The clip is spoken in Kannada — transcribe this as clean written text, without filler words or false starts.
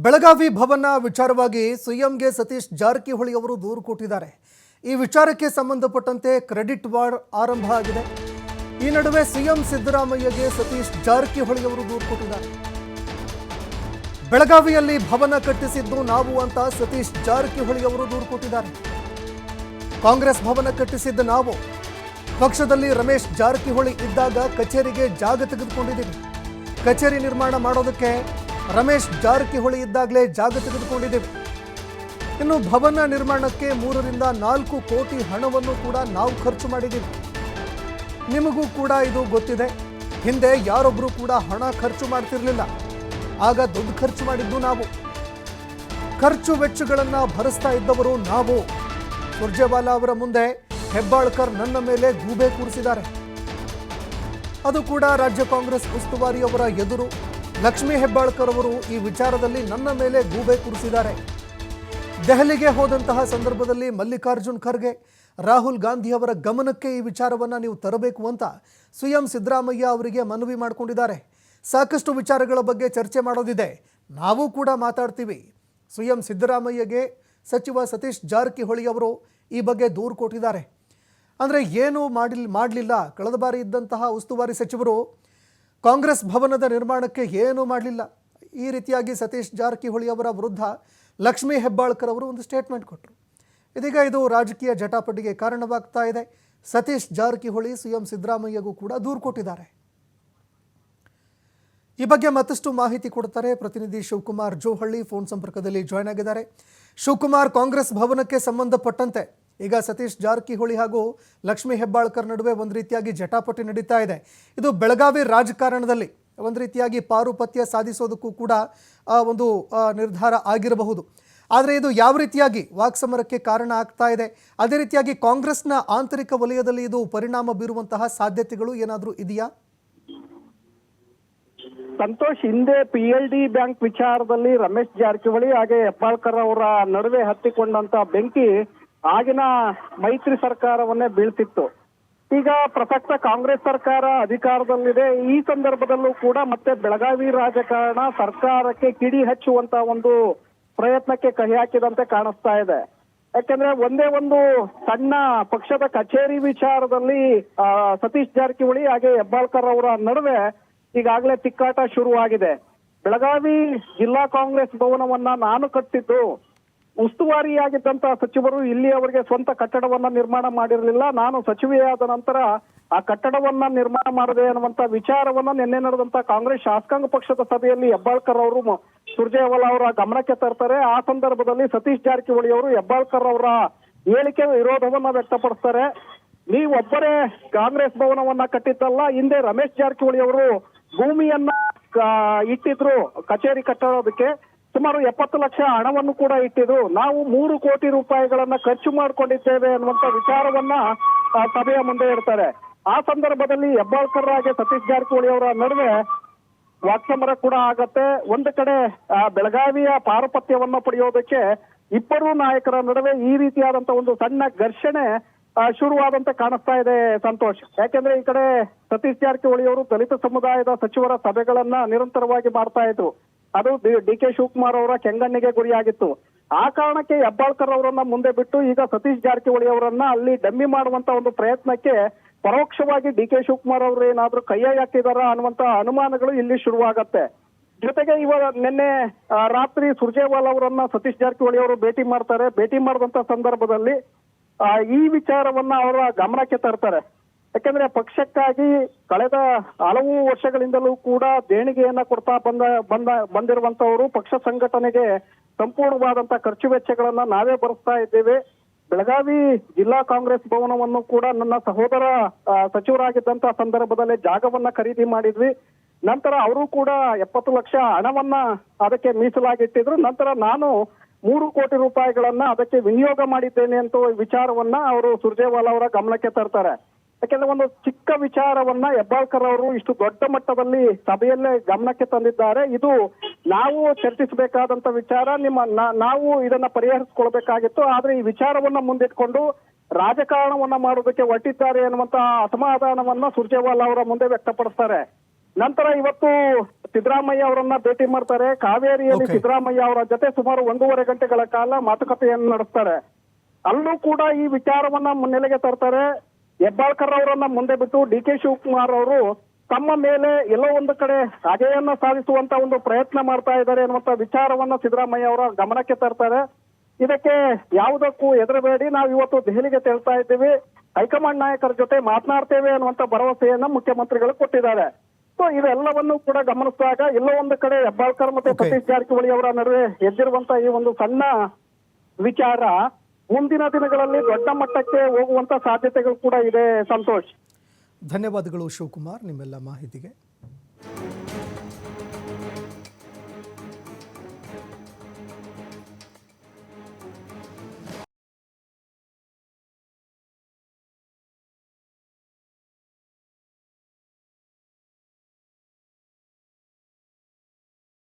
ಬೆಳಗಾವಿ ಭವನ ವಿಚಾರವಾಗಿ ಸಿಎಂಗೆ ಸತೀಶ್ ಜಾರಕಿಹೊಳಿ ಅವರು ದೂರು ಕೊಟ್ಟಿದ್ದಾರೆ. ಈ ವಿಚಾರಕ್ಕೆ ಸಂಬಂಧಪಟ್ಟಂತೆ ಕ್ರೆಡಿಟ್ ವಾರ್ ಆರಂಭ ಆಗಿದೆ. ಈ ನಡುವೆ ಸಿಎಂ ಸಿದ್ದರಾಮಯ್ಯಗೆ ಸತೀಶ್ ಜಾರಕಿಹೊಳಿ ಅವರು ದೂರು ಕೊಟ್ಟಿದ್ದಾರೆ. ಬೆಳಗಾವಿಯಲ್ಲಿ ಭವನ ಕಟ್ಟಿಸಿದ್ದು ನಾವು ಅಂತ ಸತೀಶ್ ಜಾರಕಿಹೊಳಿ ಅವರು ದೂರು ಕೊಟ್ಟಿದ್ದಾರೆ. ಕಾಂಗ್ರೆಸ್ ಭವನ ಕಟ್ಟಿಸಿದ್ದು ನಾವು. ಪಕ್ಷದಲ್ಲಿ ರಮೇಶ್ ಜಾರಕಿಹೊಳಿ ಇದ್ದಾಗ ಕಚೇರಿಗೆ ಜಾಗ ತೆಗೆದುಕೊಂಡಿದ್ದೀವಿ. ಕಚೇರಿ ನಿರ್ಮಾಣ ಮಾಡೋದಕ್ಕೆ ರಮೇಶ್ ಜಾರಕಿಹೊಳಿ ಇದ್ದಾಗಲೇ ಜಾಗ ತೆಗೆದುಕೊಂಡಿದ್ದೇವೆ. ಇನ್ನು ಭವನ ನಿರ್ಮಾಣಕ್ಕೆ 3 ರಿಂದ 4 ಕೋಟಿ ಹಣವನ್ನು ಕೂಡ ನಾವು ಖರ್ಚು ಮಾಡಿದ್ದೀವಿ. ನಿಮಗೂ ಕೂಡ ಇದು ಗೊತ್ತಿದೆ. ಹಿಂದೆ ಯಾರೊಬ್ಬರು ಕೂಡ ಹಣ ಖರ್ಚು ಮಾಡ್ತಿರ್ಲಿಲ್ಲ. ಆಗ ದುಡ್ಡು ಖರ್ಚು ಮಾಡಿದ್ದು ನಾವು. ಖರ್ಚು ವೆಚ್ಚಗಳನ್ನು ಭರಿಸ್ತಾ ಇದ್ದವರು ನಾವು. ಸುರ್ಜೇವಾಲಾ ಅವರ ಮುಂದೆ ಹೆಬ್ಬಾಳ್ಕರ್ ನನ್ನ ಮೇಲೆ ಗೂಬೆ ಕೂರಿಸಿದ್ದಾರೆ. ಅದು ಕೂಡ ರಾಜ್ಯ ಕಾಂಗ್ರೆಸ್ ಉಸ್ತುವಾರಿಯವರ ಎದುರು. ಲಕ್ಷ್ಮೀ ಹೆಬ್ಬಾಳ್ಕರ್ ಅವರು ಈ ವಿಚಾರದಲ್ಲಿ ನನ್ನ ಮೇಲೆ ಗೂಬೆ ಕೂರಿಸಿದ್ದಾರೆ. ದೆಹಲಿಗೆ ಹೋದಂತಹ ಸಂದರ್ಭದಲ್ಲಿ ಮಲ್ಲಿಕಾರ್ಜುನ್ ಖರ್ಗೆ, ರಾಹುಲ್ ಗಾಂಧಿ ಅವರ ಗಮನಕ್ಕೆ ಈ ವಿಚಾರವನ್ನು ನೀವು ತರಬೇಕು ಅಂತ ಸಿಎಂ ಸಿದ್ದರಾಮಯ್ಯ ಅವರಿಗೆ ಮನವಿ ಮಾಡಿಕೊಂಡಿದ್ದಾರೆ. ಸಾಕಷ್ಟು ವಿಚಾರಗಳ ಬಗ್ಗೆ ಚರ್ಚೆ ಮಾಡೋದಿದೆ, ನಾವು ಕೂಡ ಮಾತಾಡ್ತೀವಿ. ಸಿಎಂ ಸಿದ್ದರಾಮಯ್ಯಗೆ ಸಚಿವ ಸತೀಶ್ ಜಾರಕಿಹೊಳಿ ಅವರು ಈ ಬಗ್ಗೆ ದೂರು ಕೊಟ್ಟಿದ್ದಾರೆ. ಅಂದರೆ ಏನೂ ಮಾಡಲಿಲ್ಲ. ಕಳೆದ ಬಾರಿ ಇದ್ದಂತಹ ಉಸ್ತುವಾರಿ ಸಚಿವರು ಕಾಂಗ್ರೆಸ್ ಭವನದ ನಿರ್ಮಾಣಕ್ಕೆ ಏನೂ ಮಾಡಲಿಲ್ಲ. ಈ ರೀತಿಯಾಗಿ ಸತೀಶ್ ಜಾರಕಿಹೊಳಿ ಅವರ ವಿರುದ್ಧ ಲಕ್ಷ್ಮೀ ಹೆಬ್ಬಾಳ್ಕರ್ ಅವರು ಒಂದು ಸ್ಟೇಟ್ಮೆಂಟ್ ಕೊಟ್ಟರು. ಇದೀಗ ಇದು ರಾಜಕೀಯ ಜಟಾಪಟಿಗೆ ಕಾರಣವಾಗ್ತಾ ಇದೆ. ಸತೀಶ್ ಜಾರಕಿಹೊಳಿ ಸಿಎಂ ಸಿದ್ದರಾಮಯ್ಯಗೂ ಕೂಡ ದೂರು ಕೊಟ್ಟಿದ್ದಾರೆ. ಈ ಬಗ್ಗೆ ಮತ್ತಷ್ಟು ಮಾಹಿತಿ ಕೊಡ್ತಾರೆ ಪ್ರತಿನಿಧಿ ಶಿವಕುಮಾರ್ ಜೋಹಳ್ಳಿ. ಫೋನ್ ಸಂಪರ್ಕದಲ್ಲಿ ಜಾಯ್ನ್ ಆಗಿದ್ದಾರೆ. ಶಿವಕುಮಾರ್, ಕಾಂಗ್ರೆಸ್ ಭವನಕ್ಕೆ ಸಂಬಂಧಪಟ್ಟಂತೆ ಈಗ ಸತೀಶ್ ಜಾರಕಿಹೊಳಿ ಹಾಗೂ ಲಕ್ಷ್ಮೀ ಹೆಬ್ಬಾಳ್ಕರ್ ನಡುವೆ ಒಂದು ರೀತಿಯಾಗಿ ಜಟಾಪಟಿ ನಡೀತಾ ಇದೆ. ಇದು ಬೆಳಗಾವಿ ರಾಜಕಾರಣದಲ್ಲಿ ಒಂದು ರೀತಿಯಾಗಿ ಪಾರುಪತ್ಯ ಸಾಧಿಸೋದಕ್ಕೂ ಕೂಡ ಒಂದು ನಿರ್ಧಾರ ಆಗಿರಬಹುದು. ಆದರೆ ಇದು ಯಾವ ರೀತಿಯಾಗಿ ವಾಕ್ಸಮರಕ್ಕೆ ಕಾರಣ ಆಗ್ತಾ ಇದೆ, ಅದೇ ರೀತಿಯಾಗಿ ಕಾಂಗ್ರೆಸ್ನ ಆಂತರಿಕ ವಲಯದಲ್ಲಿ ಇದು ಪರಿಣಾಮ ಬೀರುವಂತಹ ಸಾಧ್ಯತೆಗಳು ಏನಾದರೂ ಇದೆಯಾ? ಸಂತೋಷ್, ಹಿಂದೆ PLD ಬ್ಯಾಂಕ್ ವಿಚಾರದಲ್ಲಿ ರಮೇಶ್ ಜಾರಕಿಹೊಳಿ ಹಾಗೆ ಹೆಬ್ಬಾಳ್ಕರ್ ಅವರ ನಡುವೆ ಹತ್ತಿಕೊಂಡಂತ ಬೆಂಕಿ ಆಗಿನ ಮೈತ್ರಿ ಸರ್ಕಾರವನ್ನೇ ಬೀಳ್ತಿತ್ತು. ಈಗ ಪ್ರಸಕ್ತ ಕಾಂಗ್ರೆಸ್ ಸರ್ಕಾರ ಅಧಿಕಾರದಲ್ಲಿದೆ. ಈ ಸಂದರ್ಭದಲ್ಲೂ ಕೂಡ ಮತ್ತೆ ಬೆಳಗಾವಿ ರಾಜಕಾರಣ ಸರ್ಕಾರಕ್ಕೆ ಕಿಡಿ ಹಚ್ಚುವಂತ ಒಂದು ಪ್ರಯತ್ನಕ್ಕೆ ಕಹಿ ಹಾಕಿದಂತೆ ಕಾಣಿಸ್ತಾ ಇದೆ. ಯಾಕಂದ್ರೆ ಒಂದೇ ಒಂದು ಸಣ್ಣ ಪಕ್ಷದ ಕಚೇರಿ ವಿಚಾರದಲ್ಲಿ ಸತೀಶ್ ಜಾರಕಿಹೊಳಿ ಹಾಗೆ ಹೆಬ್ಬಾಳ್ಕರ್ ಅವರ ನಡುವೆ ಈಗಾಗಲೇ ತಿಕ್ಕಾಟ ಶುರುವಾಗಿದೆ. ಬೆಳಗಾವಿ ಜಿಲ್ಲಾ ಕಾಂಗ್ರೆಸ್ ಭವನವನ್ನ ನಾನು ಕಟ್ಟಿದ್ದು, ಉಸ್ತುವಾರಿಯಾಗಿದ್ದಂತಹ ಸಚಿವರು ಇಲ್ಲಿ ಅವರಿಗೆ ಸ್ವಂತ ಕಟ್ಟಡವನ್ನ ನಿರ್ಮಾಣ ಮಾಡಿರಲಿಲ್ಲ. ನಾನು ಸಚಿವೆಯಾದ ನಂತರ ಆ ಕಟ್ಟಡವನ್ನ ನಿರ್ಮಾಣ ಮಾಡಿದೆ ಅನ್ನುವಂತ ವಿಚಾರವನ್ನ ನಿನ್ನೆ ನಡೆದಂತ ಕಾಂಗ್ರೆಸ್ ಶಾಸಕಾಂಗ ಪಕ್ಷದ ಸಭೆಯಲ್ಲಿ ಹೆಬ್ಬಾಳ್ಕರ್ ಅವರು ಸುರ್ಜೇವಾಲಾ ಅವರ ಗಮನಕ್ಕೆ ತರ್ತಾರೆ. ಆ ಸಂದರ್ಭದಲ್ಲಿ ಸತೀಶ್ ಜಾರಕಿಹೊಳಿ ಅವರು ಹೆಬ್ಬಾಳ್ಕರ್ ಅವರ ಹೇಳಿಕೆ ವಿರೋಧವನ್ನ ವ್ಯಕ್ತಪಡಿಸ್ತಾರೆ. ನೀವೊಬ್ಬರೇ ಕಾಂಗ್ರೆಸ್ ಭವನವನ್ನ ಕಟ್ಟಿದ್ದಲ್ಲ, ಹಿಂದೆ ರಮೇಶ್ ಜಾರಕಿಹೊಳಿ ಅವರು ಭೂಮಿಯನ್ನ ಇಟ್ಟಿದ್ರು ಕಚೇರಿ ಕಟ್ಟೋದಕ್ಕೆ. ಸುಮಾರು 70 ಲಕ್ಷ ಹಣವನ್ನು ಕೂಡ ಇಟ್ಟಿದ್ರು. ನಾವು 3 ಕೋಟಿ ರೂಪಾಯಿಗಳನ್ನ ಖರ್ಚು ಮಾಡ್ಕೊಂಡಿದ್ದೇವೆ ಅನ್ನುವಂತ ವಿಚಾರವನ್ನ ಸಭೆಯ ಮುಂದೆ ಇಡ್ತಾರೆ. ಆ ಸಂದರ್ಭದಲ್ಲಿ ಹೆಬ್ಬಾಳ್ಕರ್ ಹಾಗೆ ಸತೀಶ್ ಜಾರಕಿಹೊಳಿ ಅವರ ನಡುವೆ ವಾಕ್ಸಮರ ಕೂಡ ಆಗತ್ತೆ. ಒಂದು ಕಡೆ ಬೆಳಗಾವಿಯ ಪಾರುಪತ್ಯವನ್ನ ಪಡೆಯೋದಕ್ಕೆ ಇಬ್ಬರು ನಾಯಕರ ನಡುವೆ ಈ ರೀತಿಯಾದಂತ ಒಂದು ಸಣ್ಣ ಘರ್ಷಣೆ ಶುರುವಾದಂತೆ ಕಾಣಿಸ್ತಾ ಇದೆ ಸಂತೋಷ್. ಯಾಕೆಂದ್ರೆ ಈ ಕಡೆ ಸತೀಶ್ ಜಾರಕಿಹೊಳಿ ಅವರು ದಲಿತ ಸಮುದಾಯದ ಸಚಿವರ ಸಭೆಗಳನ್ನ ನಿರಂತರವಾಗಿ ಮಾಡ್ತಾ ಇದ್ರು. ಅದು DK ಶಿವಕುಮಾರ್ ಅವರ ಕೆಂಗಣ್ಣಿಗೆ ಗುರಿಯಾಗಿತ್ತು. ಆ ಕಾರಣಕ್ಕೆ ಹೆಬ್ಬಾಳ್ಕರ್ ಅವರನ್ನ ಮುಂದೆ ಬಿಟ್ಟು ಈಗ ಸತೀಶ್ ಜಾರಕಿಹೊಳಿ ಅವರನ್ನ ಅಲ್ಲಿ ಡಮ್ಮಿ ಮಾಡುವಂತ ಒಂದು ಪ್ರಯತ್ನಕ್ಕೆ ಪರೋಕ್ಷವಾಗಿ DK ಶಿವಕುಮಾರ್ ಅವರು ಏನಾದ್ರೂ ಕೈ ಹಾಕಿದಾರ ಅನ್ನುವಂತ ಅನುಮಾನಗಳು ಇಲ್ಲಿ ಶುರುವಾಗತ್ತೆ. ಜೊತೆಗೆ ನಿನ್ನೆ ರಾತ್ರಿ ಸುರ್ಜೇವಾಲಾ ಅವರನ್ನ ಸತೀಶ್ ಜಾರಕಿಹೊಳಿ ಅವರು ಭೇಟಿ ಮಾಡ್ತಾರೆ. ಭೇಟಿ ಮಾಡಿದಂತ ಸಂದರ್ಭದಲ್ಲಿ ಈ ವಿಚಾರವನ್ನ ಅವರ ಗಮನಕ್ಕೆ ತರ್ತಾರೆ. ಯಾಕಂದ್ರೆ ಪಕ್ಷಕ್ಕಾಗಿ ಕಳೆದ ಹಲವು ವರ್ಷಗಳಿಂದಲೂ ಕೂಡ ದೇಣಿಗೆಯನ್ನ ಕೊಡ್ತಾ ಬಂದಿರುವಂತವರು, ಪಕ್ಷ ಸಂಘಟನೆಗೆ ಸಂಪೂರ್ಣವಾದಂತ ಖರ್ಚು ವೆಚ್ಚಗಳನ್ನ ನಾವೇ ಭರಿಸ್ತಾ ಇದ್ದೇವೆ. ಬೆಳಗಾವಿ ಜಿಲ್ಲಾ ಕಾಂಗ್ರೆಸ್ ಭವನವನ್ನು ಕೂಡ ನನ್ನ ಸಹೋದರ ಸಚಿವರಾಗಿದ್ದಂತ ಸಂದರ್ಭದಲ್ಲಿ ಜಾಗವನ್ನ ಖರೀದಿ ಮಾಡಿದ್ವಿ. ನಂತರ ಅವರು ಕೂಡ 70 ಲಕ್ಷ ಹಣವನ್ನ ಅದಕ್ಕೆ ಮೀಸಲಾಗಿಟ್ಟಿದ್ರು. ನಂತರ ನಾನು 3 ಕೋಟಿ ರೂಪಾಯಿಗಳನ್ನ ಅದಕ್ಕೆ ವಿನಿಯೋಗ ಮಾಡಿದ್ದೇನೆ ಅಂತ ವಿಚಾರವನ್ನ ಅವರು ಸುರ್ಜೇವಾಲಾ ಅವರ ಗಮನಕ್ಕೆ ತರ್ತಾರೆ. ಯಾಕಂದ್ರೆ ಒಂದು ಚಿಕ್ಕ ವಿಚಾರವನ್ನ ಹೆಬ್ಬಾಳ್ಕರ್ ಅವರು ಇಷ್ಟು ದೊಡ್ಡ ಮಟ್ಟದಲ್ಲಿ ಸಭೆಯಲ್ಲೇ ಗಮನಕ್ಕೆ ತಂದಿದ್ದಾರೆ. ಇದು ನಾವು ಚರ್ಚಿಸಬೇಕಾದಂತ ವಿಚಾರ, ನಾವು ಇದನ್ನ ಪರಿಹರಿಸಿಕೊಳ್ಬೇಕಾಗಿತ್ತು. ಆದ್ರೆ ಈ ವಿಚಾರವನ್ನ ಮುಂದಿಟ್ಕೊಂಡು ರಾಜಕಾರಣವನ್ನ ಮಾಡೋದಕ್ಕೆ ಹೊರಟಿದ್ದಾರೆ ಅನ್ನುವಂತ ಅಸಮಾಧಾನವನ್ನ ಸುರ್ಜೇವಾಲಾ ಅವರ ಮುಂದೆ ವ್ಯಕ್ತಪಡಿಸ್ತಾರೆ. ನಂತರ ಇವತ್ತು ಸಿದ್ದರಾಮಯ್ಯ ಅವರನ್ನ ಭೇಟಿ ಮಾಡ್ತಾರೆ. ಕಾವೇರಿಯಲ್ಲಿ Okay. ಸಿದ್ದರಾಮಯ್ಯ ಅವರ ಜೊತೆ ಸುಮಾರು 1.5 ಗಂಟೆಗಳ ಕಾಲ ಮಾತುಕತೆಯನ್ನು ನಡೆಸ್ತಾರೆ. ಅಲ್ಲೂ ಕೂಡ ಈ ವಿಚಾರವನ್ನ ಮುನ್ನೆಲೆಗೆ ತರ್ತಾರೆ. ಹೆಬ್ಬಾಳ್ಕರ್ ಅವರನ್ನ ಮುಂದೆ ಬಿಟ್ಟು ಡಿ ಕೆ ಶಿವಕುಮಾರ್ ಅವರು ತಮ್ಮ ಮೇಲೆ ಎಲ್ಲೋ ಒಂದು ಕಡೆ ಅಜೆಯನ್ನ ಸಾಧಿಸುವಂತ ಒಂದು ಪ್ರಯತ್ನ ಮಾಡ್ತಾ ಇದ್ದಾರೆ ಅನ್ನುವಂತ ವಿಚಾರವನ್ನ ಸಿದ್ದರಾಮಯ್ಯ ಅವರ ಗಮನಕ್ಕೆ ತರ್ತಾರೆ. ಇದಕ್ಕೆ ಯಾವುದಕ್ಕೂ ಹೆದರಬೇಡಿ, ನಾವು ಇವತ್ತು ದೆಹಲಿಗೆ ತೆರಳ್ತಾ ಇದ್ದೀವಿ, ಹೈಕಮಾಂಡ್ ನಾಯಕರ ಜೊತೆ ಮಾತನಾಡ್ತೇವೆ ಅನ್ನುವಂತ ಭರವಸೆಯನ್ನ ಮುಖ್ಯಮಂತ್ರಿಗಳು ಕೊಟ್ಟಿದ್ದಾರೆ. ಸೊ ಇವೆಲ್ಲವನ್ನು ಕೂಡ ಗಮನಿಸಿದಾಗ ಎಲ್ಲೋ ಒಂದು ಕಡೆ ಹೆಬ್ಬಾಳ್ಕರ್ ಮತ್ತೆ Okay. ಸತೀಶ್ ಜಾರಕಿಹೊಳಿ ಅವರ ನಡುವೆ ಎದ್ದಿರುವಂತ ಈ ಒಂದು ಸಣ್ಣ ವಿಚಾರ ಮುಂದಿನ ದಿನಗಳಲ್ಲಿ ದೊಡ್ಡ ಮಟ್ಟಕ್ಕೆ ಹೋಗುವಂತ ಸಾಧ್ಯತೆಗಳು ಕೂಡ ಇದೆ. ಸಂತೋಷ್, ಧನ್ಯವಾದಗಳು ಶಿವಕುಮಾರ್ ನಿಮ್ಮೆಲ್ಲ ಮಾಹಿತಿಗೆ.